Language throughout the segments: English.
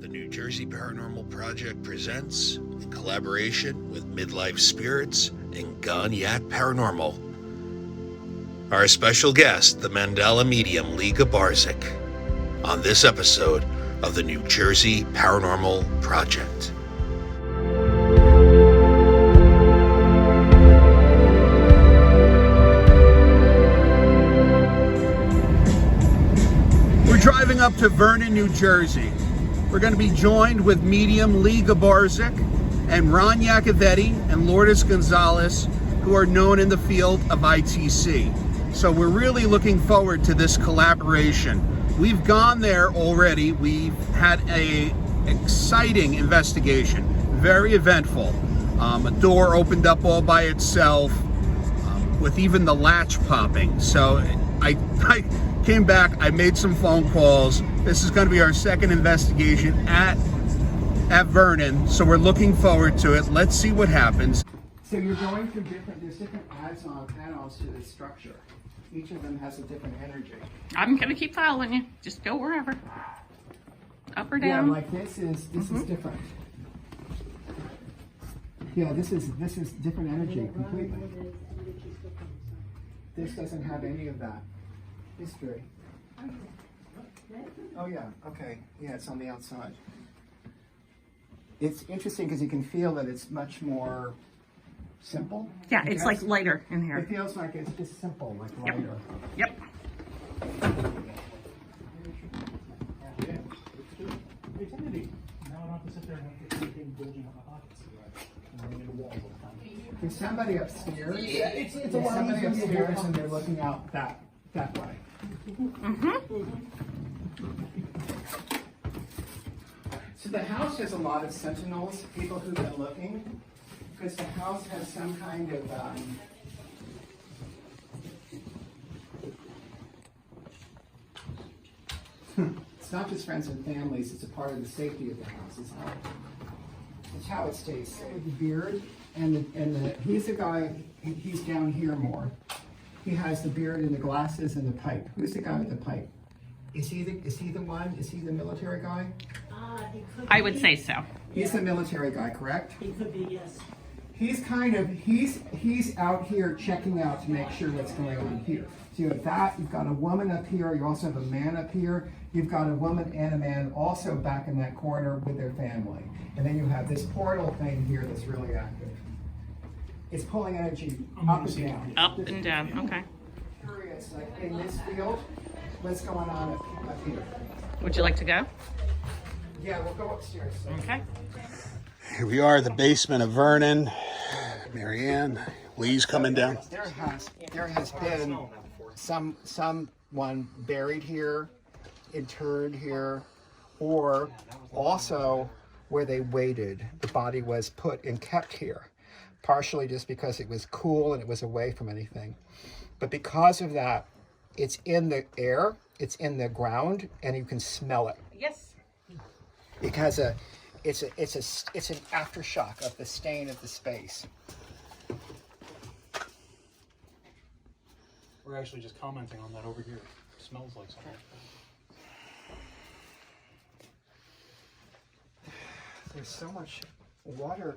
The New Jersey Paranormal Project presents, in collaboration with Midlife Spirits and Yak Paranormal, our special guest, the Mandela medium Lee Grabarczyk, on this episode of the New Jersey Paranormal Project. We're driving up to Vernon, New Jersey. We're going to be joined with medium Lee Grabarczyk and Yacovetti and Lourdes Gonzalez, who are known in the field of ITC. So we're really looking forward to this collaboration. We've gone there already. We've had an exciting investigation, very eventful. A door opened up all by itself, with even the latch popping. So I came back, I made some phone calls. This is going to be our second investigation at Vernon, so we're looking forward to it. Let's see what happens. So you're going through there's different add-ons to this structure. Each of them has a different energy. I'm going to keep following you. Just go wherever. Up or down. Yeah, like this is different. Yeah, this is different energy completely. This doesn't have any of that history. Oh yeah, okay. Yeah, it's on the outside. It's interesting because you can feel that it's much more simple. Yeah, it's like lighter in here. It feels like it's just simple, like lighter. Yep. There's somebody upstairs. Yeah, it's somebody upstairs, and they're looking out that way. So the house has a lot of sentinels, people who've been looking, because the house has some kind of it's not just friends and families, it's a part of the safety of the house. It's how it stays safe. The beard and he's the guy, he's down here more. He has the beard and the glasses and the pipe. Who's the guy with the pipe? Is he the one? Is he the military guy? I would say so. He's the military guy, correct? He could be, yes. He's he's out here checking out to make sure what's going on here. So you have that, you've got a woman up here, you also have a man up here, you've got a woman and a man also back in that corner with their family. And then you have this portal thing here that's really active. It's pulling energy up and down. Up and down, okay. Curious, like in this field, what's going on up here? Would you like to go? Yeah, we'll go upstairs. Okay. Here we are, the basement of Vernon. Maryann, Lee's coming down. There has been someone buried here, interred here, or also where they waited. The body was put and kept here, partially just because it was cool and it was away from anything. But because of that, it's in the air, it's in the ground, and you can smell it. Yes. It has it's an aftershock of the stain of the space. We're actually just commenting on that over here. It smells like something. There's so much water.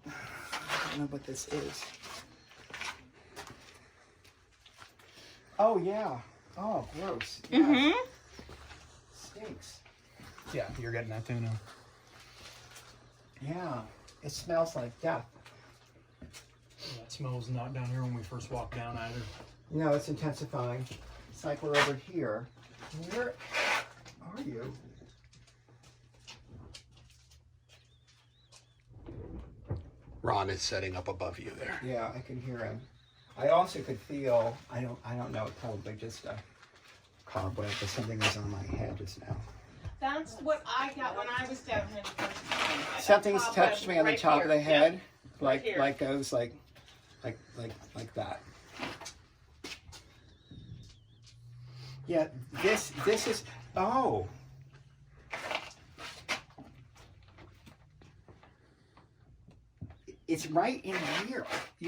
I don't know what this is. Oh yeah. Oh, gross. Yeah. Stinks. Yeah, you're getting that too now. Yeah. It smells like death. That smell was not down here when we first walked down either. No, it's intensifying. It's like we're over here. Where are you? Ron is setting up above you there. Yeah, I can hear him. I also could feel, I don't know, probably just a cobweb, but something was on my head just now. That's what I got when I was down here the first time. Something's touched me on the top of the head, Right here. like goes like that. Yeah, this is, oh. It's right in here.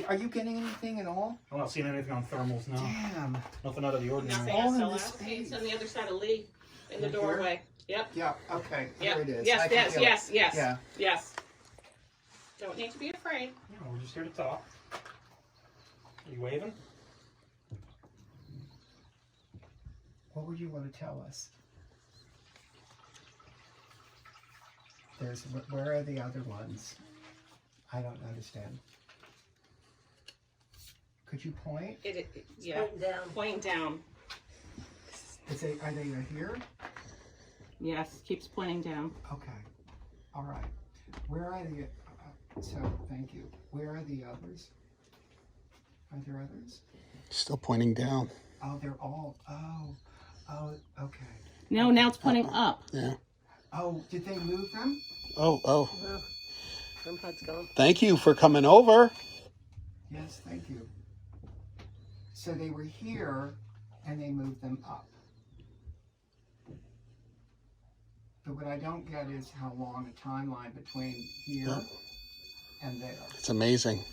Are you getting anything at all? I'm not seeing anything on thermals now. Damn. Nothing out of the ordinary. Nothing All in SLR. this space. It's on the other side of Lee, in the Right here? doorway. Yep. Yeah, okay, Yep. here it is. Yes, I can yes, feel it. yes, yes. Yeah. Yes. Don't need to be afraid. No, we're just here to talk. You waving? What would you want to tell us? Where are the other ones? I don't understand. Could you point? Yeah. Pointing down. Pointing down. Are they here? Yes, keeps pointing down. Okay. All right. Where are the? So thank you. Where are the others? Are there others? Still pointing down. Oh, they're all. Oh. Okay. No, now it's pointing up. Yeah. Oh, did they move them? Oh. Grandpa's gone. Thank you for coming over. Yes, thank you. So they were here, and they moved them up. But what I don't get is how long the timeline between here and there. It's amazing.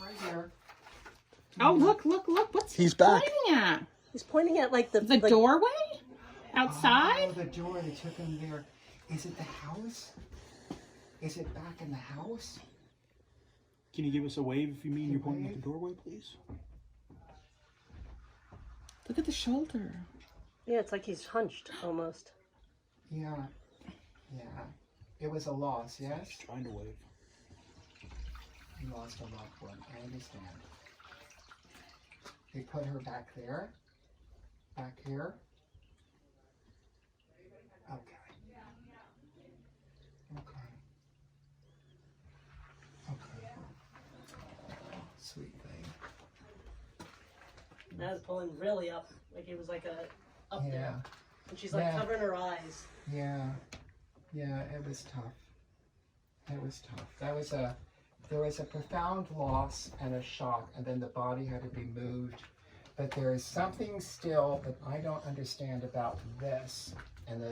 Right here. Oh, look. What's He's he back. pointing at? He's pointing at like the doorway? Outside? Oh, the door, they took him there. Is it the house? Is it back in the house? Can you give us a wave if you mean you're pointing at Wave? the doorway, please? Look at the shoulder. Yeah, it's like he's hunched almost. Yeah. It was a loss, yes? Just trying to wave. You lost a loved one, I understand. They put her back there? Back here? Okay. Sweet thing. That was pulling really up. Like it was like a up Yeah. there. And she's like Yeah. covering her eyes. Yeah, it was tough. It was tough. There was a profound loss and a shock, and then the body had to be moved. But there is something still that I don't understand about this and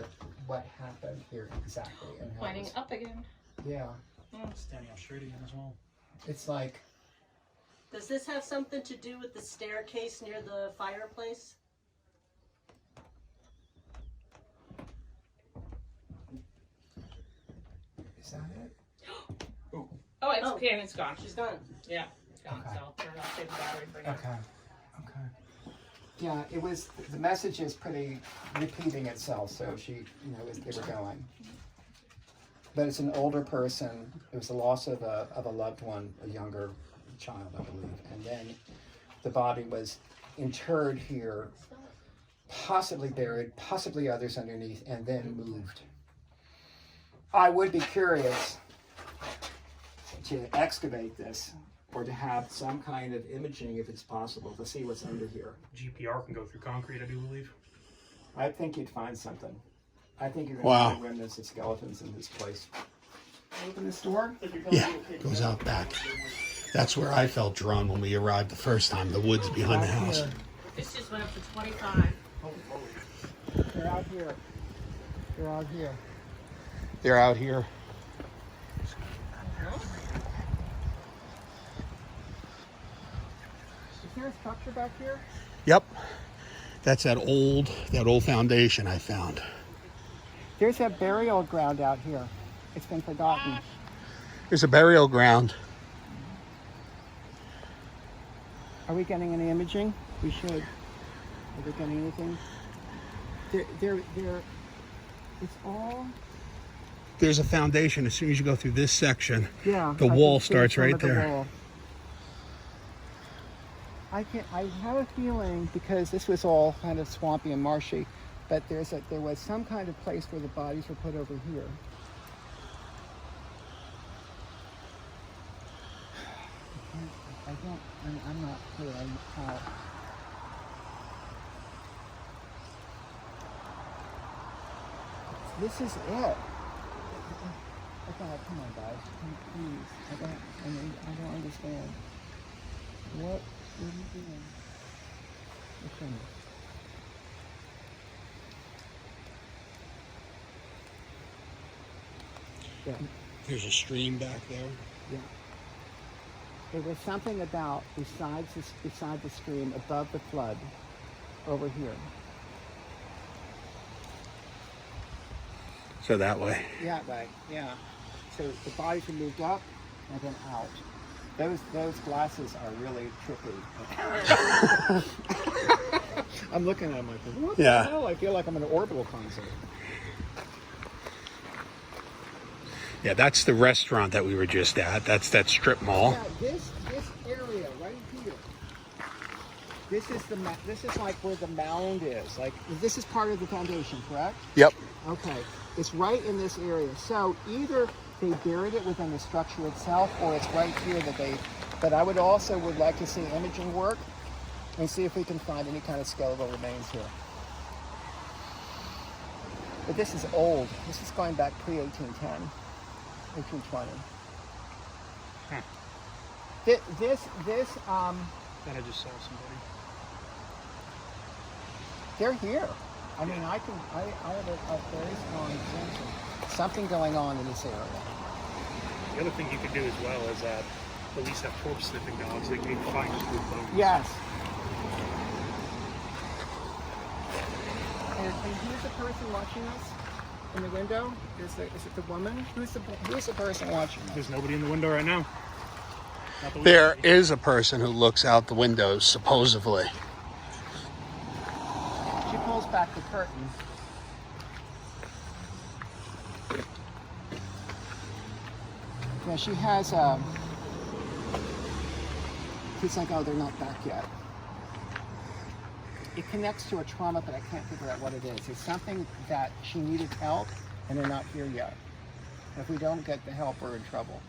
what happened here exactly. And how Pointing this- up again. Yeah, Standing up straight again as well. it's like, Does this have something to do with the staircase near the fireplace? is that it? Oh, it's okay, and it's gone. She's gone. Yeah, it's gone. Okay. So I'll turn it off, save the battery for you. Okay. Yeah, it was, the message is pretty repeating itself, so they were going. But it's an older person, it was the loss of a loved one, a younger child, I believe. And then the body was interred here, possibly buried, possibly others underneath, and then moved. I would be curious to excavate this, or to have some kind of imaging, if it's possible, to see what's under here. GPR can go through concrete, I do believe. I think you'd find something. I think you're going Wow. to find remnants of skeletons in this place. Open this door? Yeah, goes out back. That's where I felt drawn when we arrived the first time, the woods behind the house. This just went up to 25. They're out here. They're out here. They're out here. Is there a structure back here? Yep. That's that old foundation I found. There's a burial ground out here. It's been forgotten. There's a burial ground. Are we getting any imaging? We should. Are we getting anything? It's all... There's a foundation. As soon as you go through this section, Yeah. the I can wall see starts some right of the there. wall. I have a feeling, because this was all kind of swampy and marshy, but there was some kind of place where the bodies were put over here. I'm not clear on how. This is it. Okay, come on, guys, please. I don't understand. What are you doing? Listen. Yeah. There's a stream back there. Yeah. There was something about beside the stream, above the flood, over here. So that way. Yeah, right. Yeah. So the bodies were moved up and then out. Those glasses are really trippy. I'm looking at them like, what the hell? I feel like I'm in an orbital concert. Yeah, that's the restaurant that we were just at. That's that strip mall. Yeah, this area right here. This is like where the mound is. Like this is part of the foundation, correct? Yep. Okay. It's right in this area. So either they buried it within the structure itself, or it's right here that they. But I would like to see imaging work and see if we can find any kind of skeletal remains here. But this is old. This is going back pre-1810, 1820. This Then I just saw somebody. they're here. I mean, I have a very strong sense of something going on in this area. The other thing you could do as well is police have corpse sniffing dogs. They can find just with bones. Yes. And who's the person watching us in the window? Is it the woman? Who's the person watching us? There's nobody in the window right now. Not that we There can see. is a person who looks out the windows, supposedly. She pulls back the curtain. Yeah, she has it's like, oh, they're not back yet. It connects to a trauma, but I can't figure out what it is. It's something that she needed help, and they're not here yet. If we don't get the help, we're in trouble.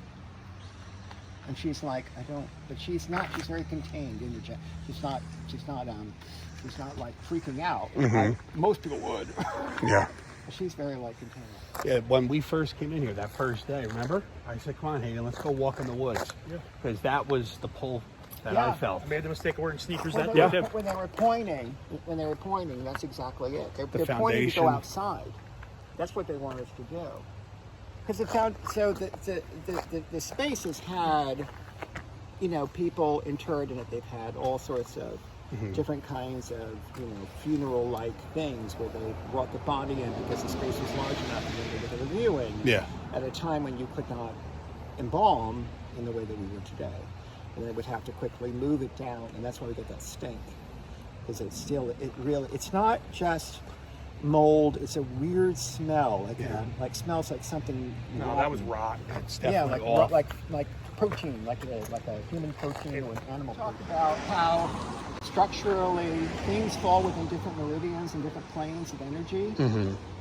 And she's like, I don't, but she's not. She's very contained in the. She's not like freaking out. Like most people would. Yeah. She's very like contained. Yeah, when we first came in here that first day, remember? I said, come on, Hayden, let's go walk in the woods. Yeah. Because that was the pull that I felt. I made the mistake of wearing sneakers When that they day. were- when they were pointing, that's exactly it. They're pointing to foundation. go outside. That's what they want us to do. Because the space has had, people interred in it. They've had all sorts of different kinds of, funeral-like things where they brought the body in because the space was large enough and then they did a viewing. Yeah. At a time when you could not embalm in the way that we would today. And they would have to quickly move it down, and that's why we get that stink. Because it's not just mold, it's a weird smell, like smells like something. No, rotten. that was rot. It's Yeah, definitely off. like protein, like a human protein or an animal. Talk about how structurally things fall within different meridians and different planes of energy.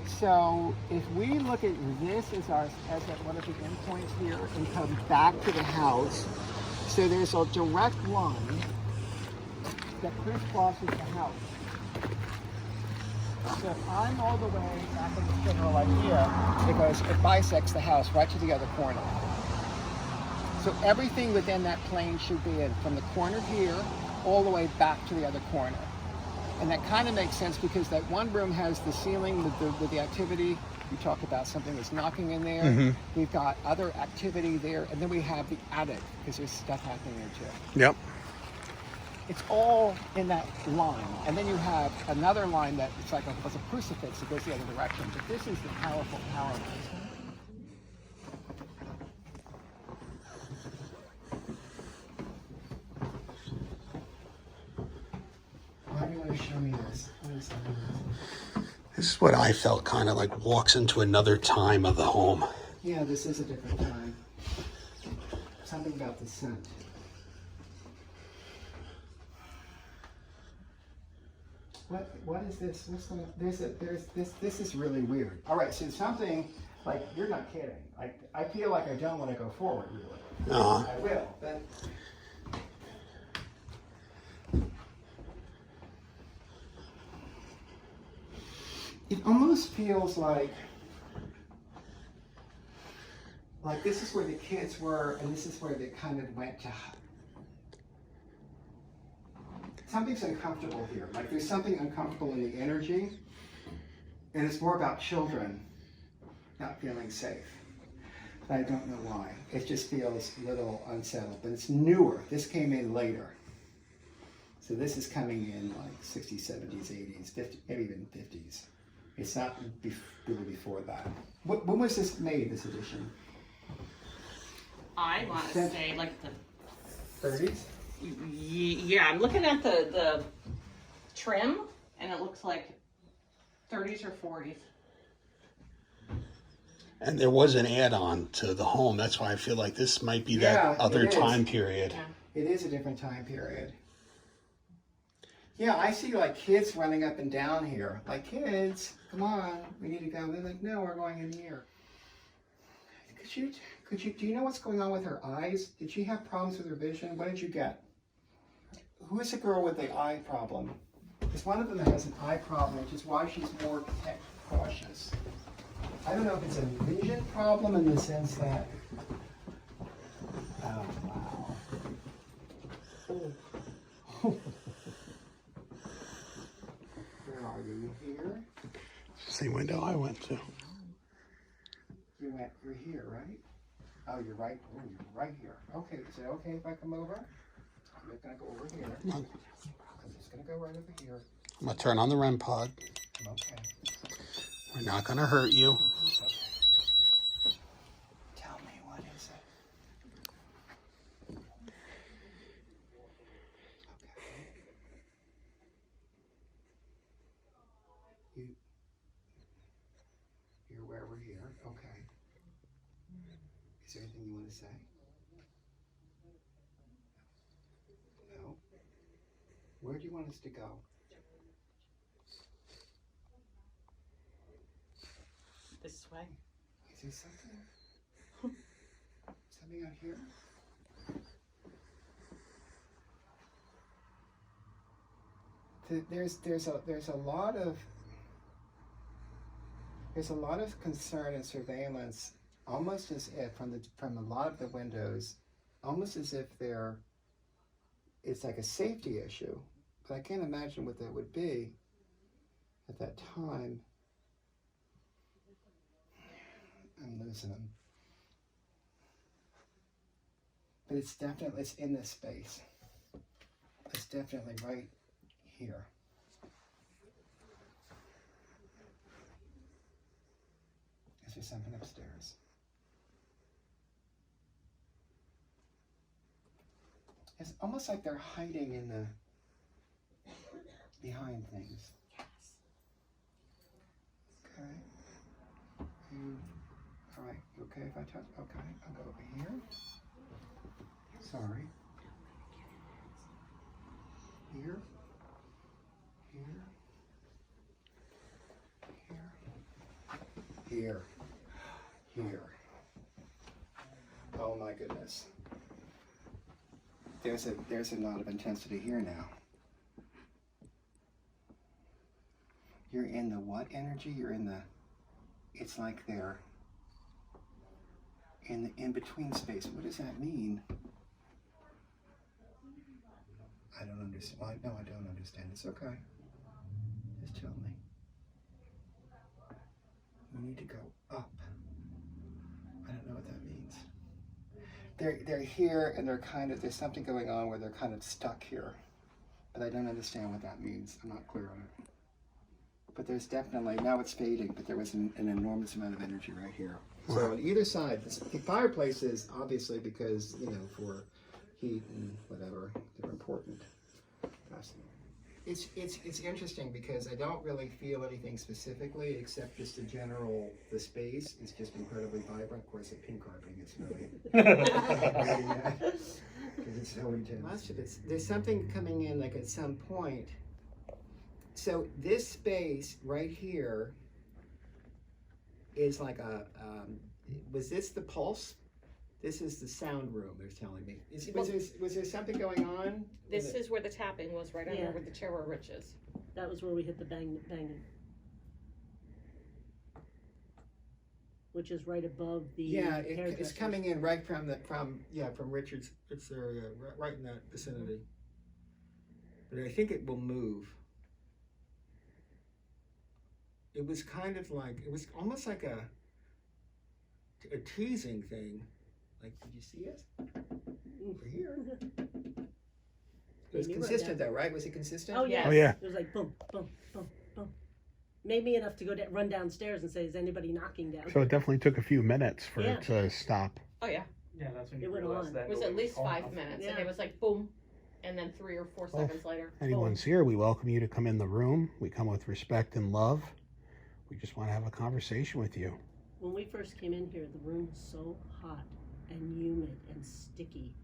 So if we look at this as one of the endpoints here and come back to the house, so there's a direct line that crisscrosses the house. So if I'm all the way back in the general like here, it bisects the house right to the other corner. So everything within that plane should be in from the corner here all the way back to the other corner. And that kind of makes sense because that one room has the ceiling with the activity. You talk about something that's knocking in there. We've got other activity there, and then we have the attic because there's stuff happening there too. Yep. It's all in that line. And then you have another line that it's like a crucifix that goes the other direction. But this is the powerful power of this. Why do you want to show me this? What is that? This is what I felt kind of like walks into another time of the home. Yeah, this is a different time. Something about the scent. What is this? What's going on? This is really weird. All right, so something like you're not kidding. I feel like I don't want to go forward really. I will, but it almost feels like this is where the kids were, and this is where they kind of went to. Something's uncomfortable here. Like there's something uncomfortable in the energy, and it's more about children not feeling safe. I don't know why. It just feels a little unsettled, but it's newer. This came in later. So this is coming in like 60s, 70s, 80s, 50s, maybe even 50s. It's not really before that. When was this made, this edition? I want to say like the 30s? yeah. I'm looking at the trim, and it looks like 30s or 40s. And there was an add-on to the home. That's why I feel like this might be that other it is. time period. Yeah. It is a different time period. Yeah, I see like kids running up and down here. Like, kids, come on, we need to go. They're like, no, we're going in here. Do you know what's going on with her eyes? Did she have problems with her vision? What did you get? Who is the girl with the eye problem? Because one of them has an eye problem, which is why she's more cautious. I don't know if it's a vision problem in the sense that, oh wow. Where are you? Here? Same window I went to. You're here, right? Oh, you're right. Oh, you're right here. Okay, is it okay if I come over? I'm just gonna go over here. I'm just gonna go right over here. I'm gonna turn on the REM pod. Okay. We're not gonna hurt you. Tell me, what is it? Okay. You're where we're here. Okay. Is there anything you want to say? No. Where do you want us to go? This way. Is there something? Something out here? There's a lot of concern and surveillance, almost as if from a lot of the windows, almost as if it's like a safety issue. But I can't imagine what that would be at that time. I'm losing them. But it's in this space. It's definitely right here. Is there something upstairs? It's almost like they're hiding behind things. Okay. All right, you okay if I touch? Okay, I'll go over here. Sorry. Here. Here. Here. Here. Oh my goodness. There's a lot of intensity here now. You're in the what energy? You're in the, it's like they're in the in-between space. What does that mean? I don't understand. No, I don't understand. It's okay. Just tell me. We need to go up. I don't know what that means. They're here and there's something going on where they're kind of stuck here. But I don't understand what that means. I'm not clear on it. But there's definitely, now it's fading, but there was an enormous amount of energy right here. So on either side, the fireplaces, obviously, because, for heat and whatever, they're important. Fascinating. It's interesting because I don't really feel anything specifically except just the space is just incredibly vibrant. Of course, the pink carpeting is really, because it's so intense. Most of it, there's something coming in like at some point. So this space right here is like was this the pulse? This is the sound room, they're telling me. Was there something going on? This is where the tapping was, right under where the chair where Rich is. That was where we hit the banging. Which is right above the it's coming in right from Richard's area, right in that vicinity. But I think it will move. It was kind of like, it was almost like a teasing thing. Like, did you see it? Over here. It was consistent though, right? Was it consistent? Oh yeah. Oh yeah. It was like boom, boom, boom, boom. made me enough to go run downstairs and say, "Is anybody knocking down?" So it definitely took a few minutes for Yeah. it to stop. Oh yeah, Yeah, that's when It you went realize on. that it was nobody at least home 5 enough. minutes, Yeah. and it was like boom, and then 3 or 4 Well, seconds later, Anyone's boom. here, we welcome you to come in the room. We come with respect and love. We just want to have a conversation with you. When we first came in here, the room was so hot and humid and sticky.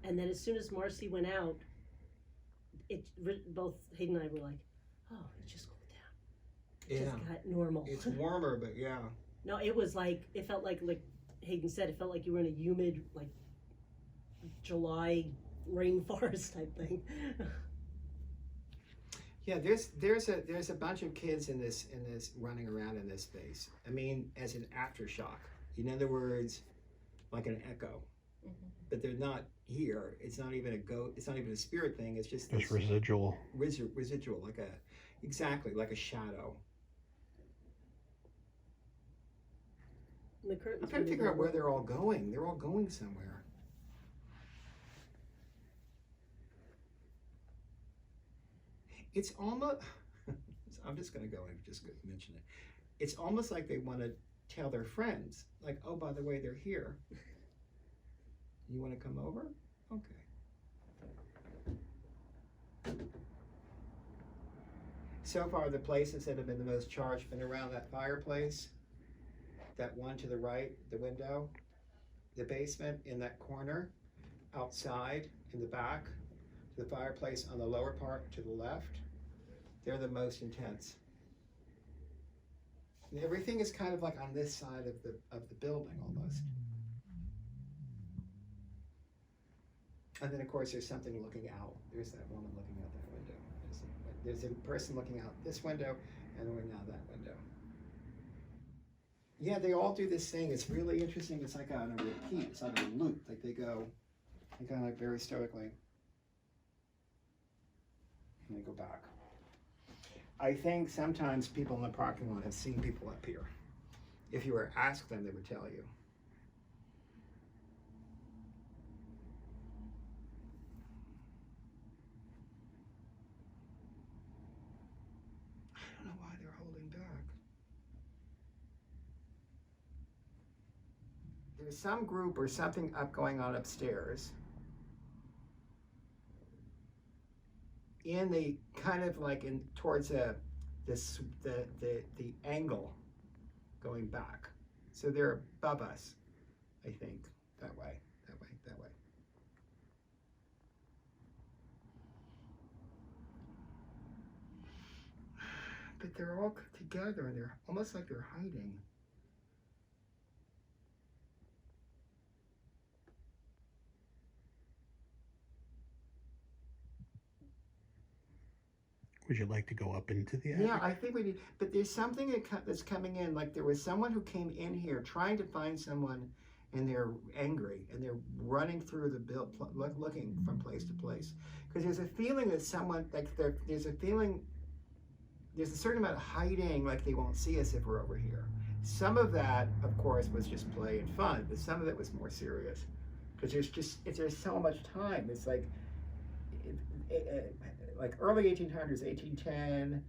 And then as soon as Marci went out, both Hayden and I were like, "Oh, it just cooled down. It just got normal." It's warmer, but yeah. No, it was like, it felt like Hayden said, it felt like you were in a humid, like July rainforest type thing. Yeah, there's a bunch of kids in this running around in this space. I mean, as an aftershock. In other words, like an echo. But they're not here. It's not even it's not even a spirit thing. It's just this residual. Residual, exactly like a shadow. And the curtains I'm trying to figure out where they're all going. They're all going somewhere. It's almost, I'm just going to go and just mention it. It's almost like they want to tell their friends, like, oh, by the way, they're here. You want to come over? Okay. So far, the places that have been the most charged been around that fireplace, that one to the right, the window, the basement in that corner, outside in the back, the fireplace on the lower part to the left. They're the most intense. And everything is kind of like on this side of the building almost. And then of course there's something looking out. There's that woman looking out that window. There's a person looking out this window and then out that window. Yeah, they all do this thing. It's really interesting. It's like on a repeat. It's on a loop. Like they go kind of like very stoically. And they go back. I think sometimes people in the parking lot have seen people up here. If you were to ask them, they would tell you. I don't know why they're holding back. There's some group or something going on upstairs. In the kind of like in towards the angle going back. So they're above us, I think. That way. But they're all together and they're almost like they're hiding. Would you like to go up into the attic? Yeah, I think we need, but there's something that's coming in, like there was someone who came in here trying to find someone and they're angry and they're running through the build, looking from place to place. Because there's a feeling that someone, like there's a feeling, there's a certain amount of hiding, like they won't see us if we're over here. Some of that, of course, was just play and fun, but some of it was more serious. Because there's so much time. It's like early 1800s, 1810,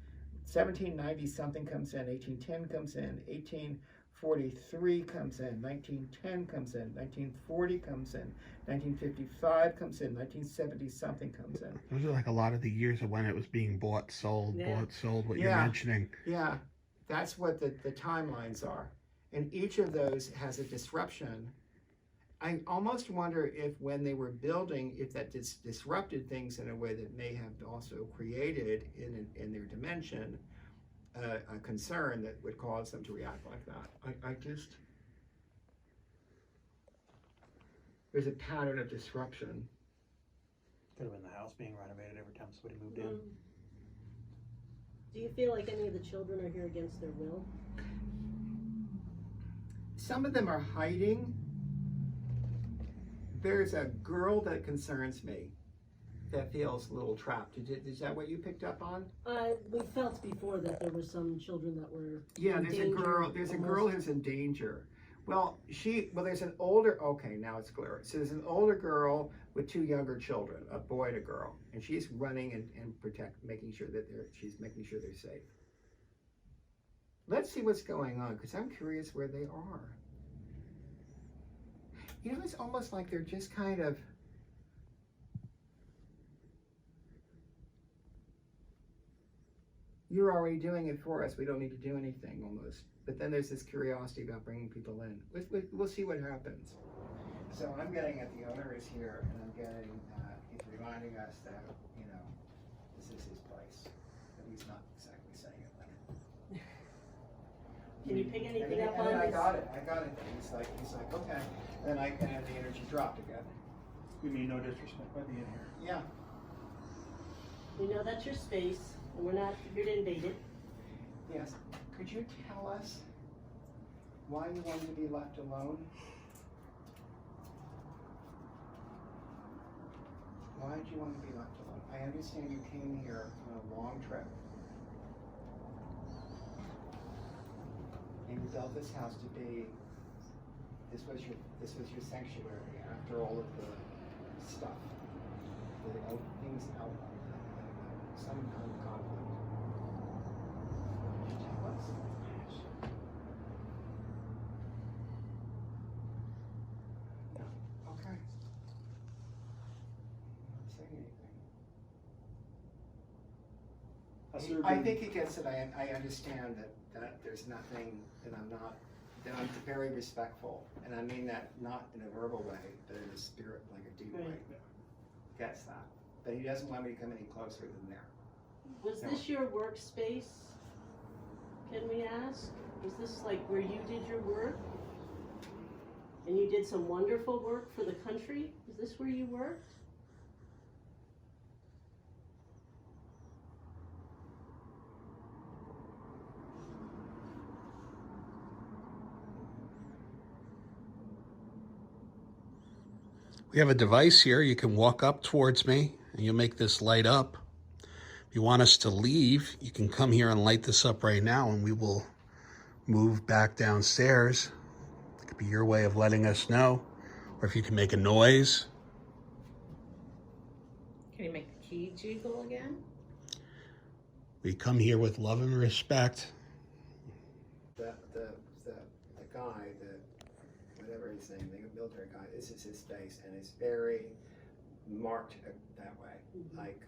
1790 something comes in, 1810 comes in, 1843 comes in, 1910 comes in, 1940 comes in, 1955 comes in, 1970 something comes in. Those are like a lot of the years of when it was being bought, sold, what you're mentioning. Yeah, that's what the timelines are. And each of those has a disruption. I almost wonder if when they were building, if that disrupted things in a way that may have also created in their dimension a concern that would cause them to react like that. There's a pattern of disruption. Could have been the house being renovated every time somebody moved in. Do you feel like any of the children are here against their will? Some of them are hiding. There's a girl that concerns me that feels a little trapped. Is that what you picked up on? We felt before that there were some children that were Yeah, there's a girl who's in danger. Well, there's an older, okay, now it's clear. So there's an older girl with two younger children, a boy and a girl, and she's running and making sure that they're safe. Let's see what's going on, because I'm curious where they are. You know, it's almost like they're just kind of, you're already doing it for us. We don't need to do anything almost. But then there's this curiosity about bringing people in. We'll see what happens. So I'm getting at the owner is here, and I'm getting, he's reminding us that, you know, this is his place. But he's not exactly saying it like. Can you pick anything up And on then this? I got it. He's like, okay. And then the energy dropped again. You mean no disrespect by being here? Yeah. We know that's your space, and we're not here to invade it. Yes. Could you tell us why you wanted to be left alone? Why did you want to be left alone? I understand you came here on a long trip. And you built this house to be, this was your sanctuary after all of the stuff. The things out, some kind of conflict. Could you tell us? No. Okay. Not saying anything. I think he gets it. I understand that there's nothing that that I'm very respectful, and I mean that not in a verbal way, but in a spirit, like a deep way. Gets that, but he doesn't want me to come any closer than there. Was this your workspace? Can we ask? Was this like where you did your work? And you did some wonderful work for the country? Is this where you worked? We have a device here. You can walk up towards me and you'll make this light up. If you want us to leave, you can come here and light this up right now and we will move back downstairs. It could be your way of letting us know. Or if you can make a noise. Can you make the key jiggle again? We come here with love and respect. The guy, whatever his name, the military guy, this is his space, and it's very marked that way. Like,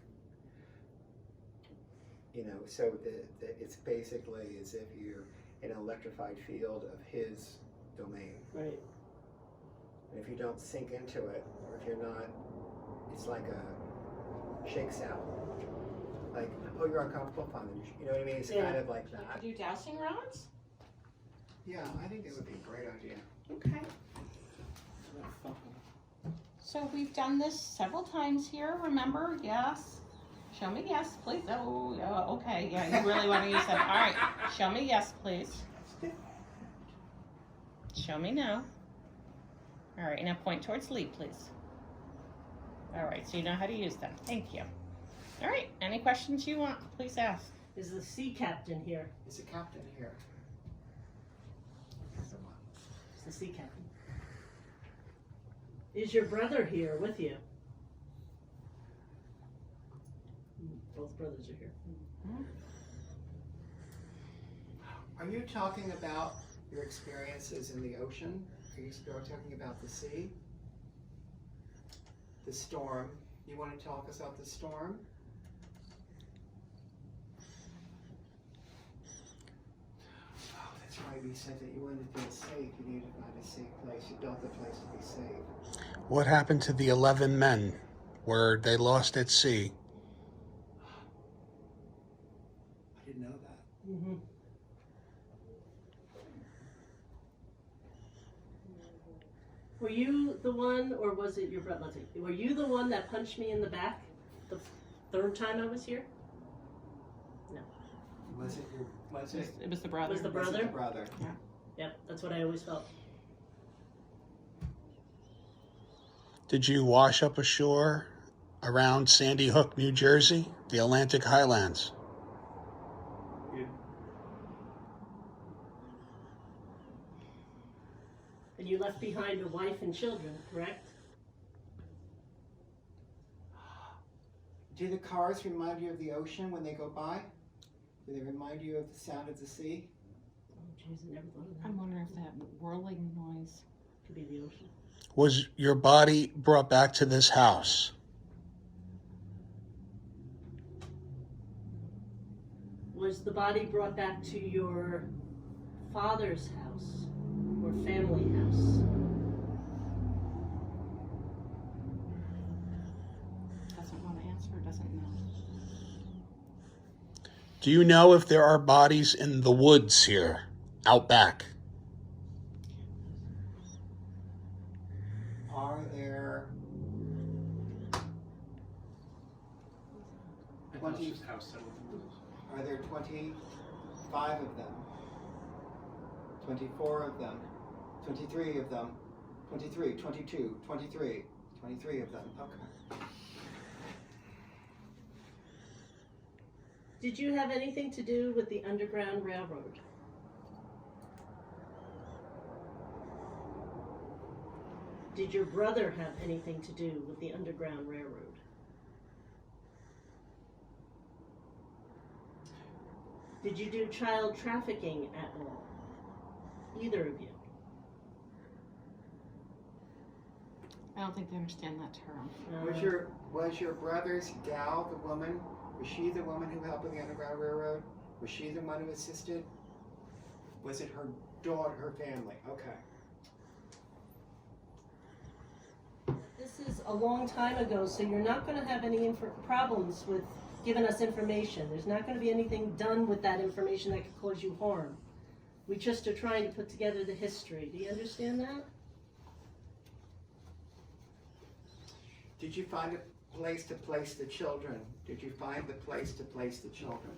you know, so it's basically as if you're in an electrified field of his domain. Right. And if you don't sink into it, or if you're not, it's like a shakes out. Like, oh, you're uncomfortable, fine. You know what I mean? It's kind of like that. Do dowsing rods? Yeah, I think it would be a great idea. Okay. So we've done this several times here, remember? Yes. Show me yes, please. Oh, yeah, okay. Yeah, you really want to use that. All right. Show me yes, please. Show me no. All right, now point towards Lee, please. All right, so you know how to use them. Thank you. All right, any questions you want, please ask. Is the sea captain here? Is the captain here? It's the sea captain. Is your brother here with you? Both brothers are here. Are you talking about your experiences in the ocean? Are you talking about the sea? The storm? You want to talk us about the storm? Oh, that's right. You said that you wanted to feel safe. You needed to find a safe place. You built the place to be safe. What happened to the 11 men? Were they lost at sea? I didn't know that. Mm-hmm. Were you the one, or was it your brother? Were you the one that punched me in the back the third time I was here? No. Was it your? Was it? It was the brother. Was the Was it brother? the brother? Yep, that's what I always felt. Did you wash up ashore around Sandy Hook, New Jersey, the Atlantic Highlands? Yeah. And you left behind a wife and children, correct? Do the cars remind you of the ocean when they go by? Do they remind you of the sound of the sea? Jeez, I never thought of that. I'm wondering if that whirling noise. Could be the ocean. Was your body brought back to this house? Was the body brought back to your father's house or family house? Doesn't want to answer, doesn't know. Do you know if there are bodies in the woods here, out back? Are there 20? Are there 25 of them? 24 of them? 23 of them? 23, 22, 23, 23 of them. Okay. Did you have anything to do with the Underground Railroad? Did your brother have anything to do with the Underground Railroad? Did you do child trafficking at all? Either of you? I don't think they understand that term. Was your brother's gal the woman? Was she the woman who helped with the Underground Railroad? Was she the one who assisted? Was it her daughter, her family? Okay. This is a long time ago, so you're not going to have any problems with giving us information. There's not going to be anything done with that information that could cause you harm. We just are trying to put together the history. Do you understand that? Did you find a place to place the children? Did you find the place to place the children?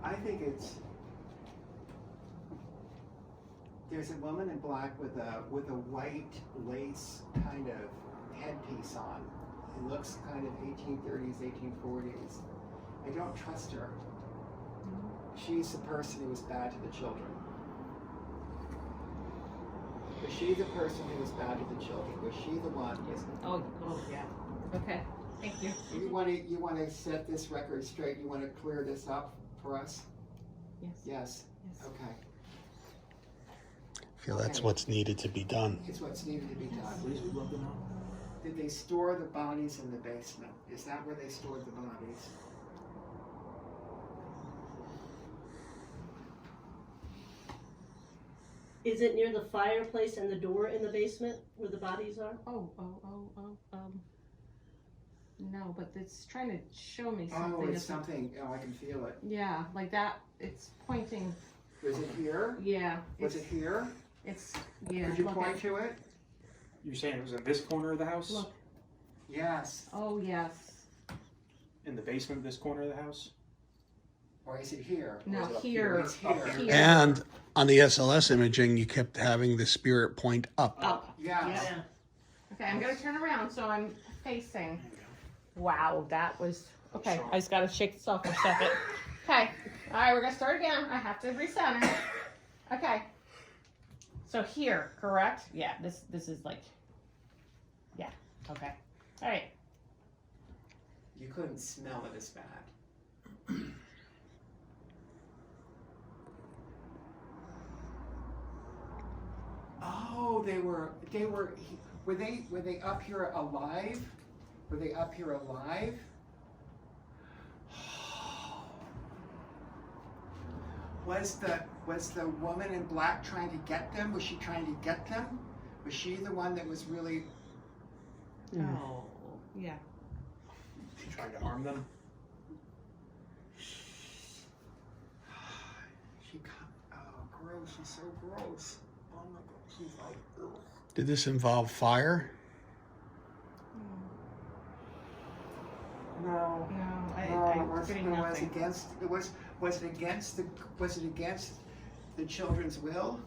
I think there's a woman in black with a white lace kind of headpiece on. It looks kind of 1830s, 1840s. I don't trust her. She's the person who was bad to the children. Was she the person who was bad to the children? Was she the one? Oh yeah. Okay. Thank you. You want to set this record straight? You want to clear this up for us? Yes. Yes. Yes. Okay. I feel that's what's needed to be done. It's what's needed to be done. Did they store the bodies in the basement? Is that where they stored the bodies? Is it near the fireplace and the door in the basement where the bodies are? No, but it's trying to show me something. Oh, it's something. Oh, I can feel it. Yeah, like that. It's pointing. Was it here? Yeah. Was it here? It's yeah. Could you look point to it? You're saying it was in this corner of the house? Look. Yes. Oh yes. In the basement of this corner of the house? Or is it here? No, Or is it up here. It's here. Here. And on the SLS imaging, you kept having the spirit point up. Up. Yeah. Yeah. Okay, I'm gonna turn around so I'm facing. Wow, that was okay. I just gotta shake this off for a second. Okay. All right, we're gonna start again. I have to recenter. Okay. So here, correct? Yeah. This is like. Yeah. Okay. All right. You couldn't smell it as bad. Oh, were they up here alive? Were they up here alive? Was the woman in black trying to get them? Was she trying to get them? Was she the one that was really? Oh. Yeah. She tried to harm them? Oh, gross! She's so gross. Oh my God, she's like. Ugh. Did this involve fire? No. No, Was it against the children's will?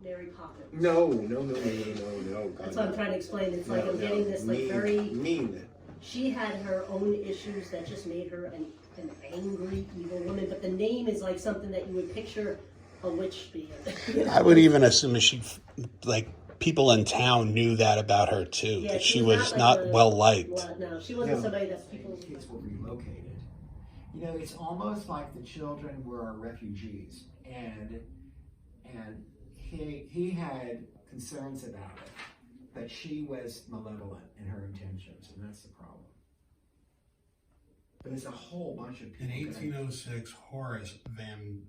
Mary Poppins. No. God, That's what I'm trying to explain. It's like I'm no, getting this like mean, very mean. she had her own issues that just made her an angry, evil woman. But the name is like something that you would picture a witch being. You know? I would even assume that she, like, people in town knew that about her too. Yeah, that she she was was not like not a- well liked. Well, no, she wasn't No. somebody that people. The kids were relocated. You know, it's almost like the children were refugees, and he had concerns about it, but she was malevolent in her intentions, and that's the problem. But there's a whole bunch of In people. 1806, Horace Van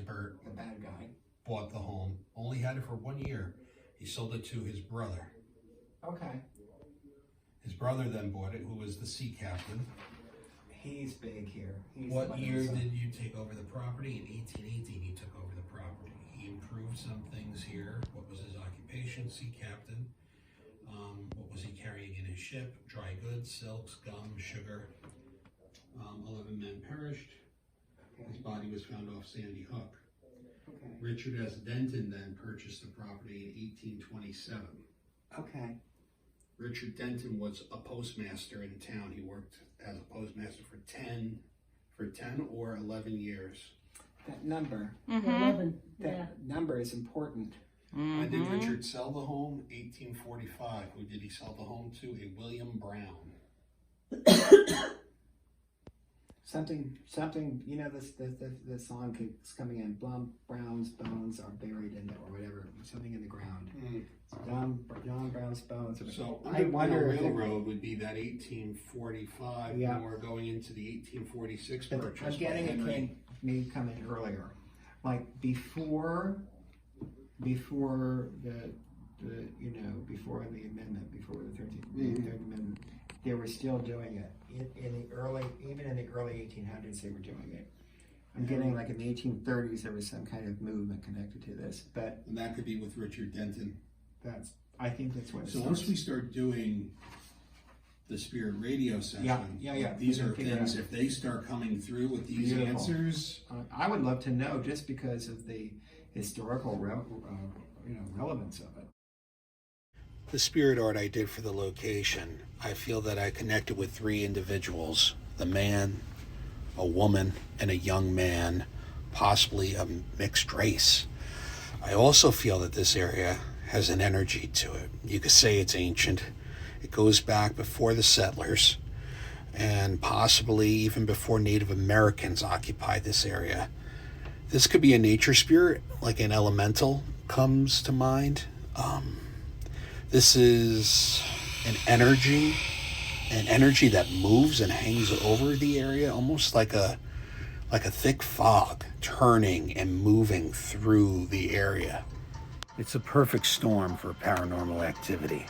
Burt The bad guy. bought the home. Only had it for 1 year. He sold it to his brother. Okay. His brother then bought it, who was the sea captain. He's big here. He's What like year some- did you take over the property? In 1818, he took over the property. He improved some things here. What was his occupation? Sea captain. What was he carrying in his ship? Dry goods, silks, gum, sugar. 11 men perished. His body was found off Sandy Hook. Okay. Richard S. Denton then purchased the property in 1827. Okay. Richard Denton was a postmaster in town. He worked as a postmaster for 10 or 11 years. That number. Mm-hmm. 11. That Yeah. number is important. When did Richard sell the home? 1845. Who did he sell the home to? A William Brown. Something, you know, the song keeps coming in. Brown's bones are buried in, or whatever, something in the ground. John Brown's bones. So I wonder if it- Railroad would be that 1845, Yeah. or going into the 1846 But purchase. I'm getting by it Henry. may come in earlier, like before the before the amendment, before the 13th Amendment, they were still doing it in the early 1800s. They were doing it. I'm getting like in the 1830s there was some kind of movement connected to this, but And that could be with Richard Denton. I think that's what it So starts. once we start doing the Spirit Radio session, Yeah. these We are can figure things, out. if they start coming through with these Beautiful. answers, I would love to know, just because of the historical relevance of it. the spirit art I did for the location, I feel that I connected with 3 individuals, the man, a woman, and a young man, possibly a mixed race. I also feel that this area has an energy to it. You could say it's ancient. It goes back before the settlers, and possibly even before Native Americans occupied this area. This could be a nature spirit, like an elemental comes to mind. This is an energy that moves and hangs over the area, almost like a thick fog, turning and moving through the area. It's a perfect storm for paranormal activity.